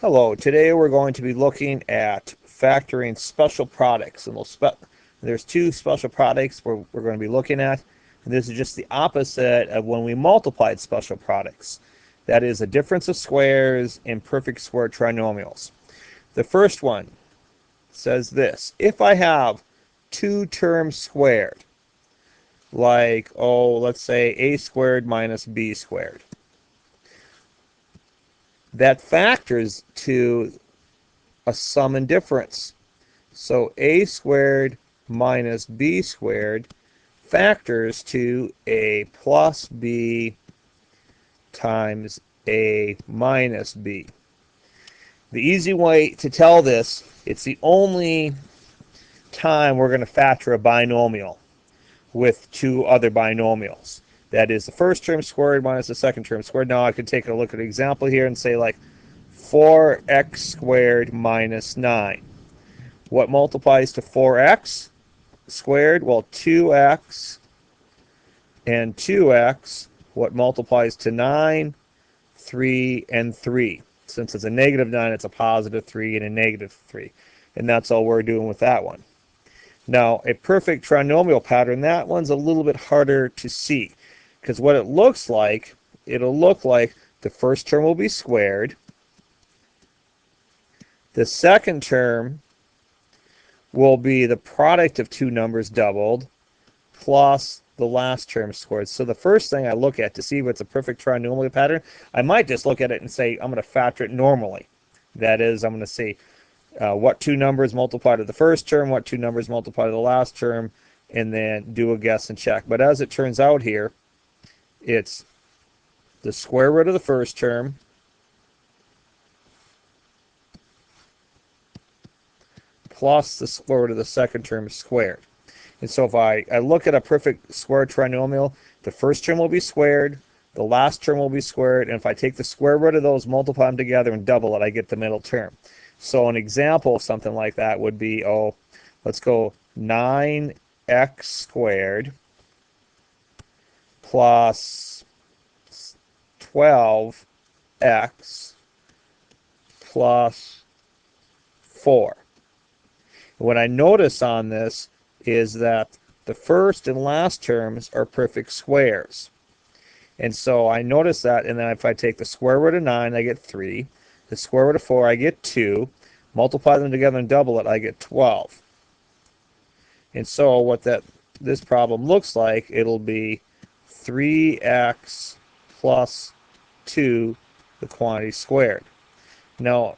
Hello, today we're going to be looking at factoring special products, and there's two special products we're going to be looking at, and this is just the opposite of when we multiplied special products. That is a difference of squares in perfect square trinomials. The first one says this: if I have two terms squared, like, let's say a squared minus b squared, that factors to a sum and difference. So a squared minus b squared factors to a plus b times a minus b. The easy way to tell this, it's the only time we're going to factor a binomial with two other binomials. That is the first term squared minus the second term squared. Now I could take a look at an example here and say, like, 4x squared minus 9. What multiplies to 4x squared? Well, 2x and 2x. What multiplies to 9? 3 and 3. Since it's a negative 9, it's a positive 3 and a negative 3. And that's all we're doing with that one. Now, a perfect trinomial pattern, that one's a little bit harder to see, because what it looks like, it'll look like the first term will be squared. The second term will be the product of two numbers doubled plus the last term squared. So the first thing I look at to see if it's a perfect trinomial pattern, I might just look at it and say I'm going to factor it normally. That is, I'm going to say what two numbers multiply to the first term, what two numbers multiply to the last term, and then do a guess and check. But as it turns out here, it's the square root of the first term plus the square root of the second term squared. And so if I look at a perfect square trinomial, the first term will be squared, the last term will be squared, and if I take the square root of those, multiply them together, and double it, I get the middle term. So an example of something like that would be, let's go 9x squared plus 12x plus 4. What I notice on this is that the first and last terms are perfect squares. And so I notice that, and then if I take the square root of 9, I get 3. The square root of 4, I get 2. Multiply them together and double it, I get 12. And so what this problem looks like, it'll be 3x plus 2, the quantity squared. Now,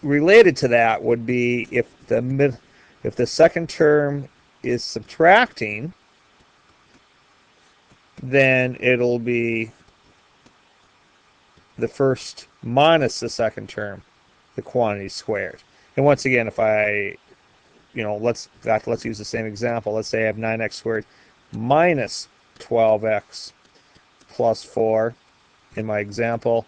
related to that would be if the second term is subtracting, then it'll be the first minus the second term, the quantity squared. And once again, if I, let's use the same example. Let's say I have 9x squared minus 12x plus 4 in my example.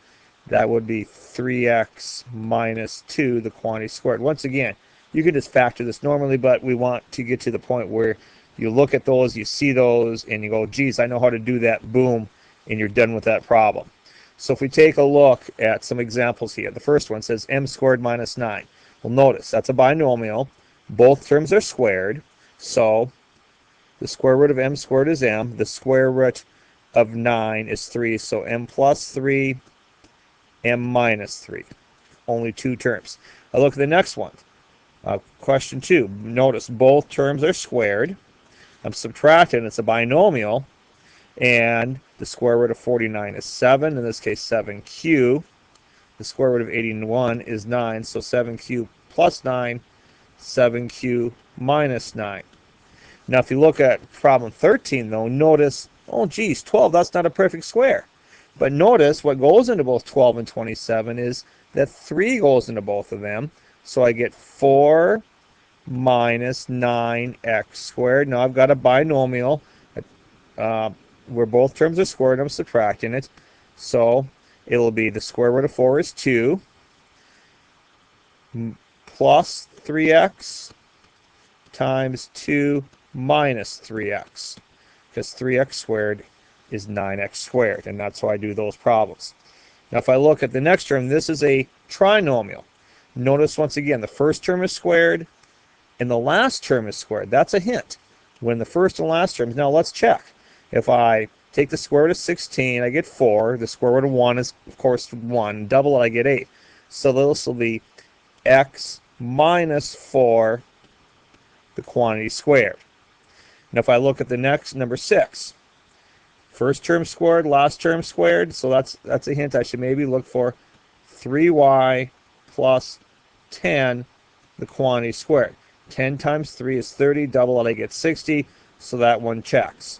That would be 3x minus 2, the quantity squared. Once again, you can just factor this normally, but we want to get to the point where you look at those, you see those, and you go, geez, I know how to do that, boom, and you're done with that problem. So if we take a look at some examples here, the first one says m squared minus 9. Well, notice that's a binomial. Both terms are squared, so the square root of m squared is m. The square root of 9 is 3, so m plus 3, m minus 3. Only two terms. I look at the next one. Question 2. Notice both terms are squared. I'm subtracting. It's a binomial. And the square root of 49 is 7. In this case, 7q. The square root of 81 is 9. So 7q plus 9, 7q minus 9. Now, if you look at problem 13, though, notice, 12, that's not a perfect square. But notice what goes into both 12 and 27 is that 3 goes into both of them. So I get 4 minus 9x squared. Now I've got a binomial where both terms are squared. I'm subtracting it. So it'll be the square root of 4 is 2 plus 3x times 2 minus 3x, because 3x squared is 9x squared, and that's why I do those problems. Now if I look at the next term, this is a trinomial. Notice once again, the first term is squared and the last term is squared. That's a hint. When the first and last terms, now let's check. If I take the square root of 16, I get 4. The square root of 1 is, of course, 1. Double it, I get 8. So this will be x minus 4, the quantity squared. Now if I look at the next, number 6. First term squared, last term squared. So that's a hint. I should maybe look for 3y plus 10, the quantity squared. 10 times 3 is 30. Double it, I get 60. So that one checks.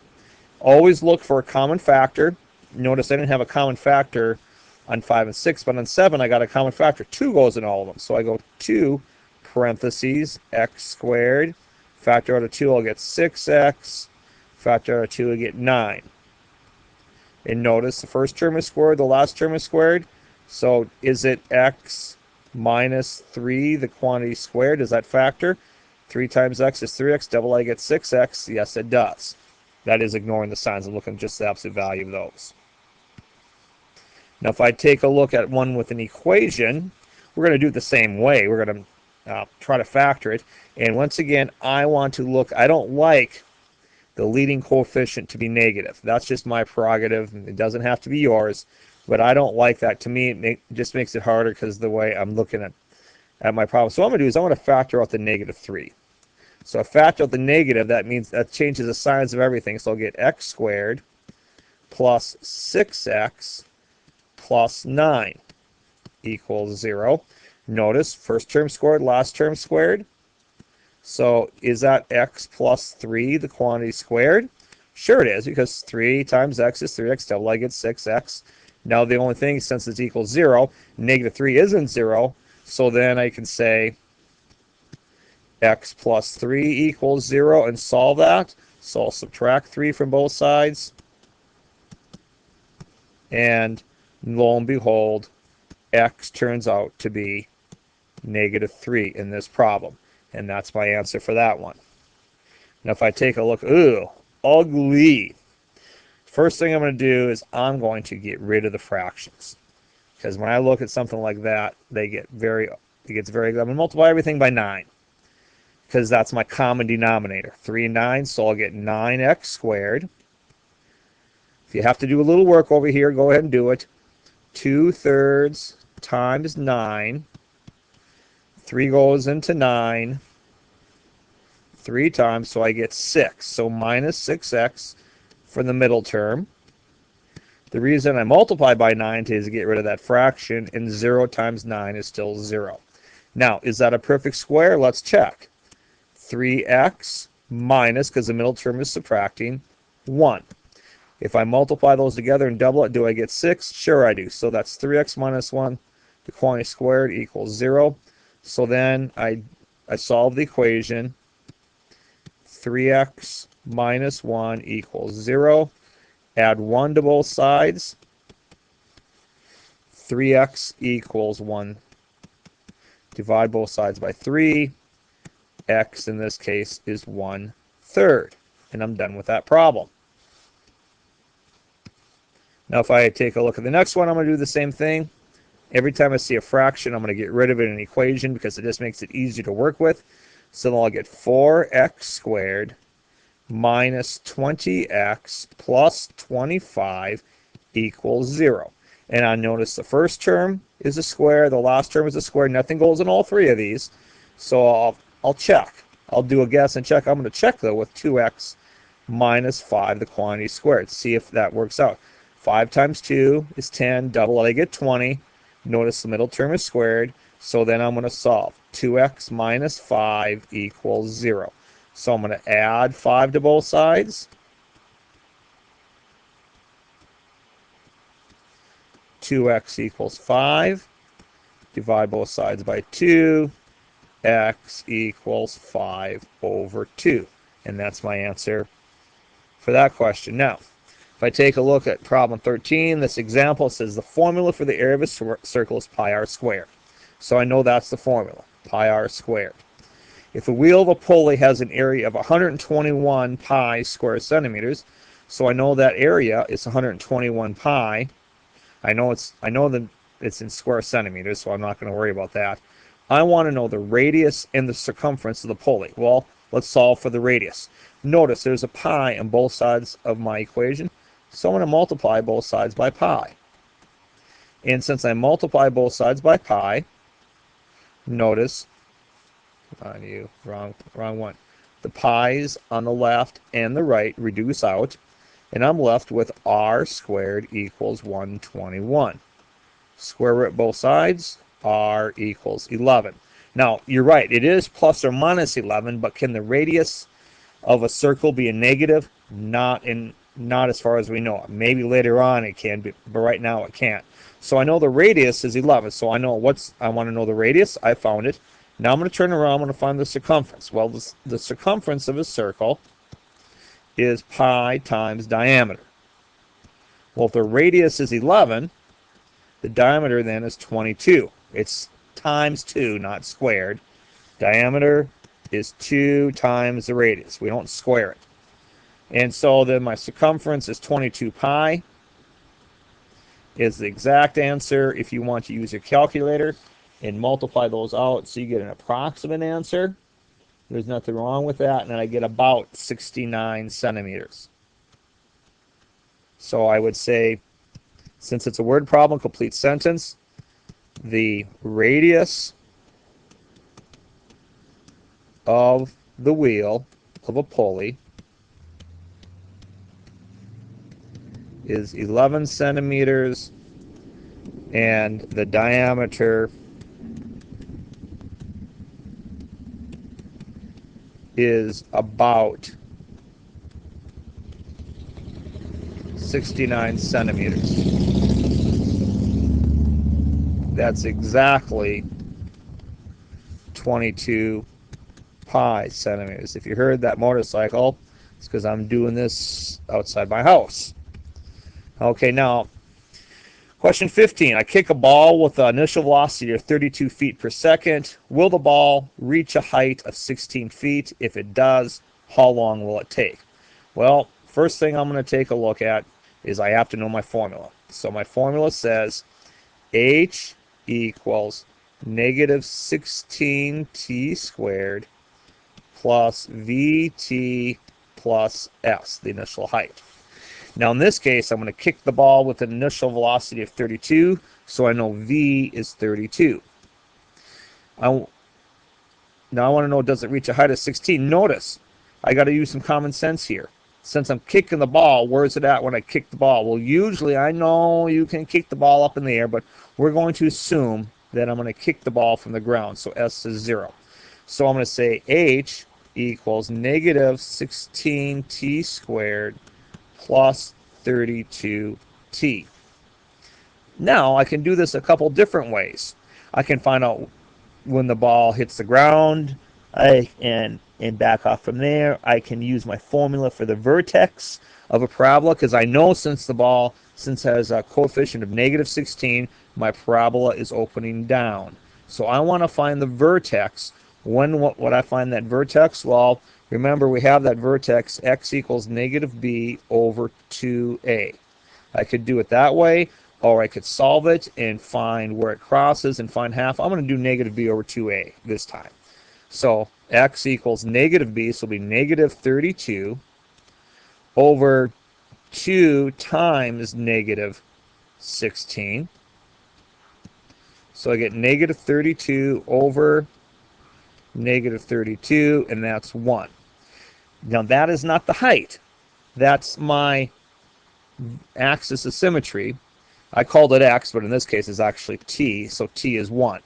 Always look for a common factor. Notice I didn't have a common factor on 5 and 6, but on 7 I got a common factor. 2 goes in all of them. So I go 2 parentheses x squared. Factor out of 2, I'll get 6x. Factor out of 2, I get 9. And notice the first term is squared, the last term is squared. So is it x minus 3, the quantity squared? Does that factor? 3 times x is 3x. Double, I get 6x. Yes, it does. That is ignoring the signs and looking at just the absolute value of those. Now if I take a look at one with an equation, we're going to do it the same way. We're going to try to factor it. And once again, I want to look, I don't like the leading coefficient to be negative. That's just my prerogative. It doesn't have to be yours, but I don't like that. To me, it just makes it harder because the way I'm looking at my problem. So what I'm going to do is I'm going to factor out the negative 3. So I factor out the negative, that means that changes the signs of everything. So I'll get x squared plus 6x plus 9 equals 0. Notice first term squared, last term squared. So is that x plus 3, the quantity squared? Sure it is, because 3 times x is 3x. Double, I get 6x. Now the only thing, since it's equals 0, negative 3 isn't 0. So then I can say x plus 3 equals 0 and solve that. So I'll subtract 3 from both sides. And lo and behold, x turns out to be negative 3 in this problem. And that's my answer for that one. Now if I take a look, ooh, ugly. First thing I'm going to do is I'm going to get rid of the fractions. Because when I look at something like that, it gets very, I'm going to multiply everything by 9. Because that's my common denominator. 3 and 9, so I'll get 9x squared. If you have to do a little work over here, go ahead and do it. 2/3 times 9. 3 goes into 9. 3 times, so I get 6. So minus 6x for the middle term. The reason I multiply by 9 is to get rid of that fraction, and 0 times 9 is still 0. Now, is that a perfect square? Let's check. 3x minus, because the middle term is subtracting, 1. If I multiply those together and double it, do I get 6? Sure I do. So that's 3x minus 1, the quantity squared, equals 0. So then I solve the equation. 3x minus 1 equals 0. Add 1 to both sides. 3x equals 1. Divide both sides by 3. X in this case is 1/3. And I'm done with that problem. Now if I take a look at the next one, I'm going to do the same thing. Every time I see a fraction, I'm going to get rid of it in an equation because it just makes it easier to work with. So then I'll get 4x squared minus 20x plus 25 equals 0. And I notice the first term is a square, the last term is a square. Nothing goes in all three of these. So I'll check. I'll do a guess and check. I'm going to check, though, with 2x minus 5, the quantity squared. See if that works out. 5 times 2 is 10. Double it, I get 20. Notice the middle term is squared. So then I'm going to solve. 2x minus 5 equals 0. So I'm going to add 5 to both sides. 2x equals 5. Divide both sides by 2. X equals 5/2. And that's my answer for that question. Now, if I take a look at problem 13, this example says the formula for the area of a circle is pi r squared. So I know that's the formula, pi r squared. If the wheel of a pulley has an area of 121 pi square centimeters, so I know that area is 121 pi. I know that it's in square centimeters, so I'm not going to worry about that. I want to know the radius and the circumference of the pulley. Well, let's solve for the radius. Notice there's a pi on both sides of my equation, so I'm going to multiply both sides by pi. And since I multiply both sides by pi, notice, wrong one. The pi's on the left and the right reduce out, and I'm left with r squared equals 121. Square root both sides, r equals 11. Now, you're right, it is plus or minus 11, but can the radius of a circle be a negative? Not as far as we know. Maybe later on it can be, but right now it can't. So I know the radius is 11, so I want to know the radius. I found it. Now I'm going to turn around, I'm going to find the circumference. Well, the circumference of a circle is pi times diameter. Well, if the radius is 11, the diameter then is 22. It's times 2, not squared. Diameter is 2 times the radius. We don't square it. And so then my circumference is 22 pi is the exact answer. If you want to use your calculator and multiply those out so you get an approximate answer, there's nothing wrong with that, and then I get about 69 centimeters. So I would say, since it's a word problem, complete sentence, the radius of the wheel of a pulley is 11 centimeters and the diameter is about 69 centimeters. That's exactly 22 pi centimeters. If you heard that motorcycle, it's because I'm doing this outside my house. Okay, now, question 15. I kick a ball with an initial velocity of 32 feet per second. Will the ball reach a height of 16 feet? If it does, how long will it take? Well, first thing I'm going to take a look at is I have to know my formula. So my formula says h equals negative 16t squared plus vt plus s, the initial height. Now in this case, I'm going to kick the ball with an initial velocity of 32, so I know v is 32. Now I want to know, does it reach a height of 16? Notice, I got to use some common sense here. Since I'm kicking the ball, where is it at when I kick the ball? Well, usually I know you can kick the ball up in the air, but we're going to assume that I'm going to kick the ball from the ground, so s is 0. So I'm going to say h equals negative 16t squared plus 32t. Now I can do this a couple different ways. I can find out when the ball hits the ground and back off from there. I can use my formula for the vertex of a parabola, because I know since it has a coefficient of negative 16, my parabola is opening down. So I want to find the vertex. When would I find that vertex? Well, remember we have that vertex x equals negative b over 2a. I could do it that way, or I could solve it and find where it crosses and find half. I'm going to do negative b over 2a this time. So x equals negative b, so it'll be negative 32 over 2 times negative 16. So I get negative 32 over negative 32, and that's 1. Now that is not the height. That's my axis of symmetry. I called it x, but in this case it's actually t, so t is 1.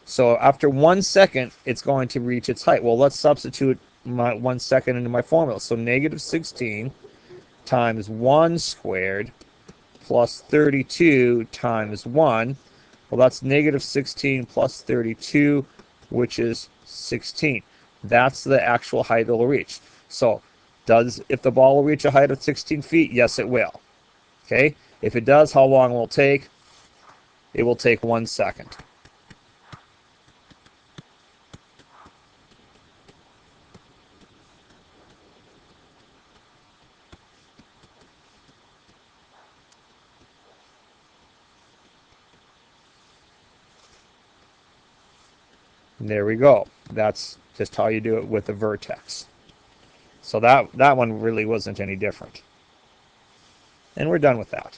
So after 1 second, it's going to reach its height. Well, let's substitute my 1 second into my formula. So negative 16 times 1 squared plus 32 times 1. Well, that's negative 16 plus 32, which is 16. That's the actual height it will reach. So if the ball will reach a height of 16 feet? Yes, it will. Okay? If it does, how long will it take? It will take 1 second. And there we go. That's just how you do it with a vertex. So that one really wasn't any different. And we're done with that.